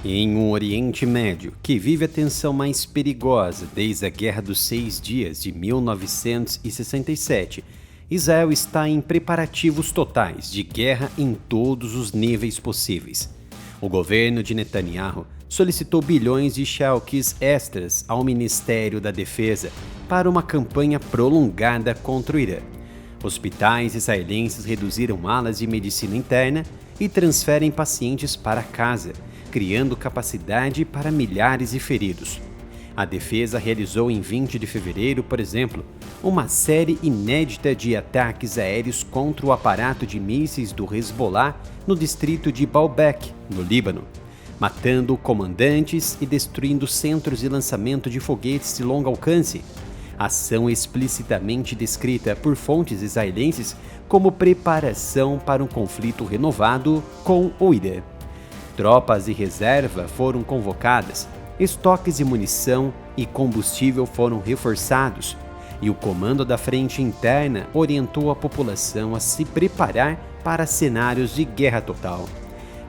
Em um Oriente Médio que vive a tensão mais perigosa desde a Guerra dos 6 Dias de 1967, Israel está em preparativos totais de guerra em todos os níveis possíveis. O governo de Netanyahu solicitou bilhões de shekels extras ao Ministério da Defesa para uma campanha prolongada contra o Irã. Hospitais israelenses reduziram alas de medicina interna e transferem pacientes para casa, criando capacidade para milhares de feridos. A defesa realizou em 20 de fevereiro, por exemplo, uma série inédita de ataques aéreos contra o aparato de mísseis do Hezbollah no distrito de Baalbek, no Líbano, matando comandantes e destruindo centros de lançamento de foguetes de longo alcance. Ação explicitamente descrita por fontes israelenses como preparação para um conflito renovado com o Irã. Tropas de reserva foram convocadas, estoques de munição e combustível foram reforçados, e o comando da frente interna orientou a população a se preparar para cenários de guerra total.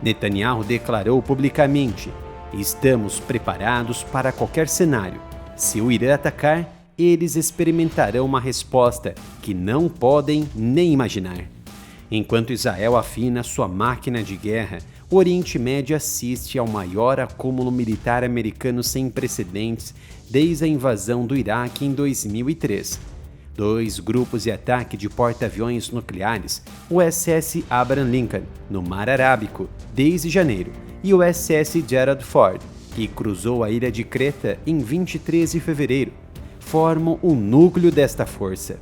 Netanyahu declarou publicamente: "Estamos preparados para qualquer cenário. Se o Irã atacar, eles experimentarão uma resposta que não podem nem imaginar." Enquanto Israel afina sua máquina de guerra, o Oriente Médio assiste ao maior acúmulo militar americano sem precedentes desde a invasão do Iraque em 2003. 2 grupos de ataque de porta-aviões nucleares, o SS Abraham Lincoln, no Mar Arábico, desde janeiro, e o SS Gerald Ford, que cruzou a ilha de Creta em 23 de fevereiro, formam o núcleo desta força.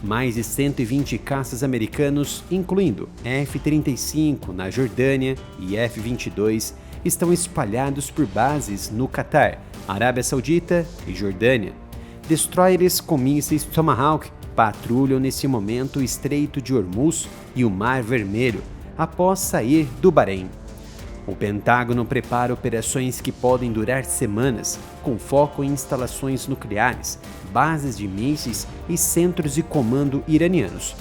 Mais de 120 caças americanos, incluindo F-35 na Jordânia e F-22, estão espalhados por bases no Catar, Arábia Saudita e Jordânia. Destroyers com mísseis Tomahawk patrulham nesse momento o Estreito de Hormuz e o Mar Vermelho, após sair do Bahrein. O Pentágono prepara operações que podem durar semanas, com foco em instalações nucleares, bases de mísseis e centros de comando iranianos.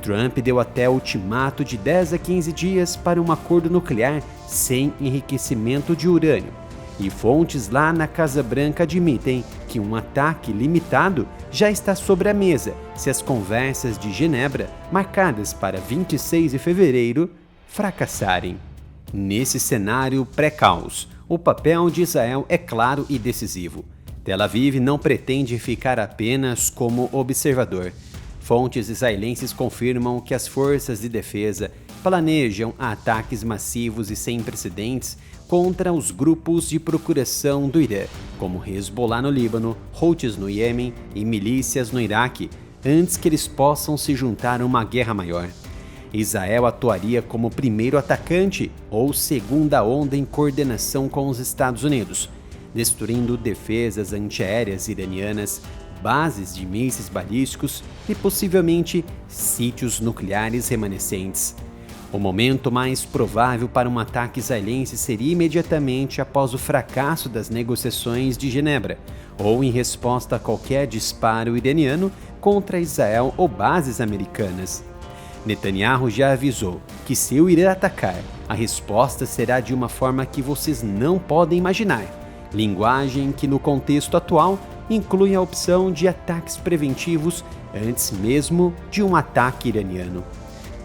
Trump deu até ultimato de 10 a 15 dias para um acordo nuclear sem enriquecimento de urânio, e fontes lá na Casa Branca admitem que um ataque limitado já está sobre a mesa se as conversas de Genebra, marcadas para 26 de fevereiro, fracassarem. Nesse cenário pré-caos, o papel de Israel é claro e decisivo. Tel Aviv não pretende ficar apenas como observador. Fontes israelenses confirmam que as forças de defesa planejam ataques massivos e sem precedentes contra os grupos de procuração do Irã, como Hezbollah no Líbano, Houthis no Iêmen e milícias no Iraque, antes que eles possam se juntar a uma guerra maior. Israel atuaria como primeiro atacante ou segunda onda em coordenação com os Estados Unidos, destruindo defesas antiaéreas iranianas, bases de mísseis balísticos e possivelmente sítios nucleares remanescentes. O momento mais provável para um ataque israelense seria imediatamente após o fracasso das negociações de Genebra, ou em resposta a qualquer disparo iraniano contra Israel ou bases americanas. Netanyahu já avisou que se o Irã atacar, a resposta será de uma forma que vocês não podem imaginar, linguagem que no contexto atual inclui a opção de ataques preventivos antes mesmo de um ataque iraniano.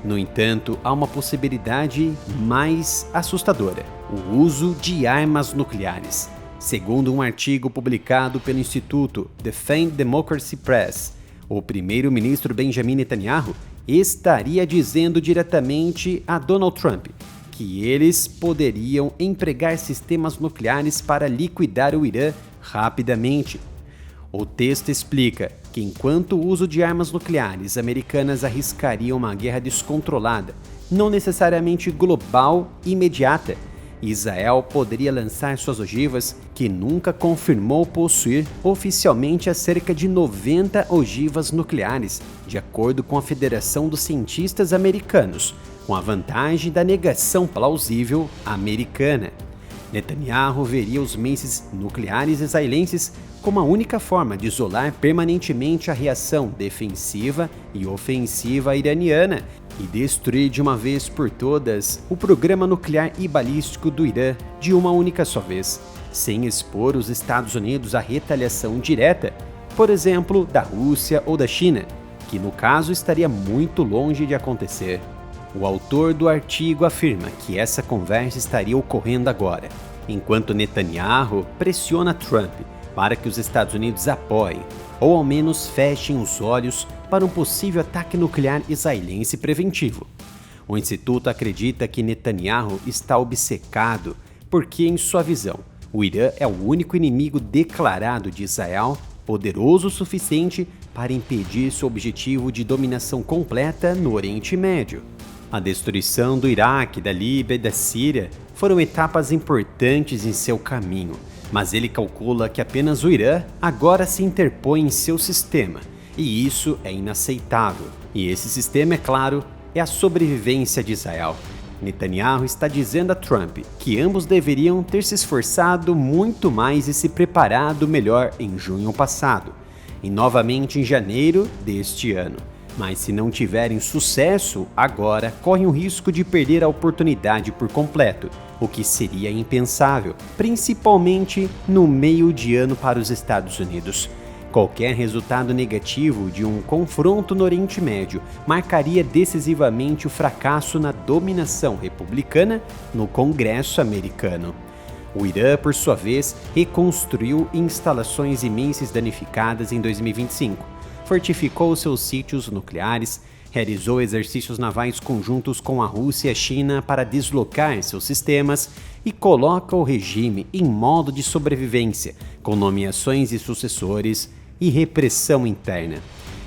No entanto, há uma possibilidade mais assustadora: o uso de armas nucleares. Segundo um artigo publicado pelo Instituto Defend Democracy Press, o primeiro-ministro Benjamin Netanyahu estaria dizendo diretamente a Donald Trump que eles poderiam empregar sistemas nucleares para liquidar o Irã rapidamente. O texto explica que enquanto o uso de armas nucleares americanas arriscaria uma guerra descontrolada, não necessariamente global e imediata, Israel poderia lançar suas ogivas, que nunca confirmou possuir oficialmente cerca de 90 ogivas nucleares, de acordo com a Federação dos Cientistas Americanos, com a vantagem da negação plausível americana. Netanyahu veria os mísseis nucleares israelenses como a única forma de isolar permanentemente a reação defensiva e ofensiva iraniana e destruir de uma vez por todas o programa nuclear e balístico do Irã de uma única só vez, sem expor os Estados Unidos à retaliação direta, por exemplo, da Rússia ou da China, que no caso estaria muito longe de acontecer. O autor do artigo afirma que essa conversa estaria ocorrendo agora, enquanto Netanyahu pressiona Trump para que os Estados Unidos apoiem, ou ao menos fechem os olhos para um possível ataque nuclear israelense preventivo. O Instituto acredita que Netanyahu está obcecado porque, em sua visão, o Irã é o único inimigo declarado de Israel, poderoso o suficiente para impedir seu objetivo de dominação completa no Oriente Médio. A destruição do Iraque, da Líbia e da Síria foram etapas importantes em seu caminho, mas ele calcula que apenas o Irã agora se interpõe em seu sistema, e isso é inaceitável. E esse sistema, é claro, é a sobrevivência de Israel. Netanyahu está dizendo a Trump que ambos deveriam ter se esforçado muito mais e se preparado melhor em junho passado, e novamente em janeiro deste ano. Mas se não tiverem sucesso, agora correm o risco de perder a oportunidade por completo, o que seria impensável, principalmente no meio de ano para os Estados Unidos. Qualquer resultado negativo de um confronto no Oriente Médio marcaria decisivamente o fracasso na dominação republicana no Congresso americano. O Irã, por sua vez, reconstruiu instalações e mísseis danificadas em 2025, fortificou seus sítios nucleares, realizou exercícios navais conjuntos com a Rússia e a China para deslocar seus sistemas e coloca o regime em modo de sobrevivência, com nomeações de sucessores e repressão interna.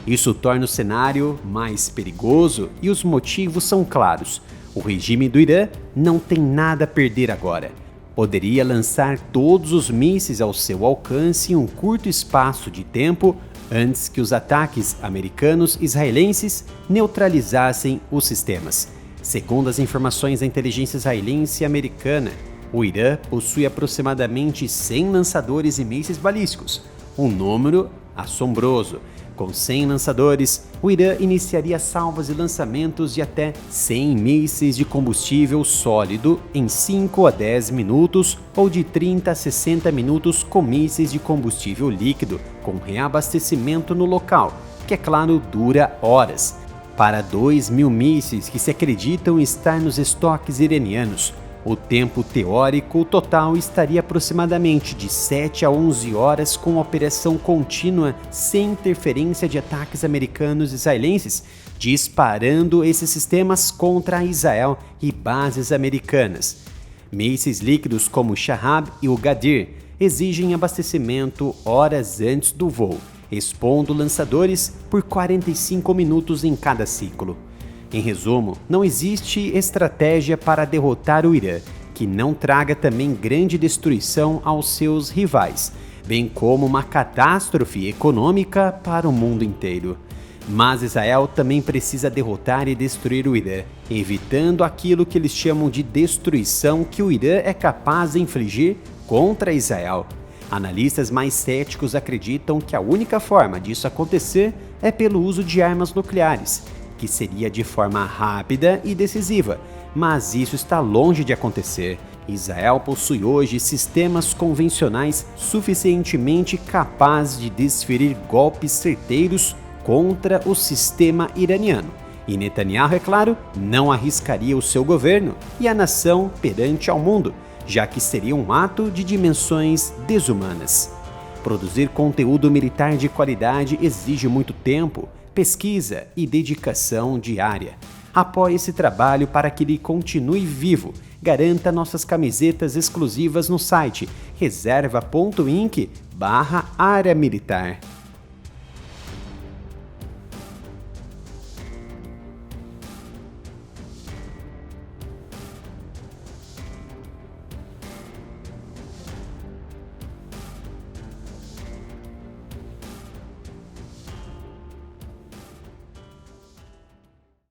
Isso torna o cenário mais perigoso e os motivos são claros. O regime do Irã não tem nada a perder agora. Poderia lançar todos os mísseis ao seu alcance em um curto espaço de tempo antes que os ataques americanos e israelenses neutralizassem os sistemas. Segundo as informações da inteligência israelense e americana, o Irã possui aproximadamente 100 lançadores e mísseis balísticos, um número assombroso. Com 100 lançadores, o Irã iniciaria salvas e lançamentos de até 100 mísseis de combustível sólido em 5 a 10 minutos ou de 30 a 60 minutos com mísseis de combustível líquido, com reabastecimento no local, que é claro dura horas. Para 2.000 mísseis que se acreditam estar nos estoques iranianos, o tempo teórico total estaria aproximadamente de 7 a 11 horas com operação contínua sem interferência de ataques americanos e israelenses, disparando esses sistemas contra Israel e bases americanas. Mísseis líquidos como o Shahab e o Gadir exigem abastecimento horas antes do voo, expondo lançadores por 45 minutos em cada ciclo. Em resumo, não existe estratégia para derrotar o Irã que não traga também grande destruição aos seus rivais, bem como uma catástrofe econômica para o mundo inteiro. Mas Israel também precisa derrotar e destruir o Irã, evitando aquilo que eles chamam de destruição que o Irã é capaz de infligir contra Israel. Analistas mais céticos acreditam que a única forma disso acontecer é pelo uso de armas nucleares, que seria de forma rápida e decisiva, mas isso está longe de acontecer. Israel possui hoje sistemas convencionais suficientemente capazes de desferir golpes certeiros contra o sistema iraniano. E Netanyahu, é claro, não arriscaria o seu governo e a nação perante ao mundo, já que seria um ato de dimensões desumanas. Produzir conteúdo militar de qualidade exige muito tempo, pesquisa e dedicação diária. Apoie esse trabalho para que ele continue vivo. Garanta nossas camisetas exclusivas no site reserva.inc/área militar.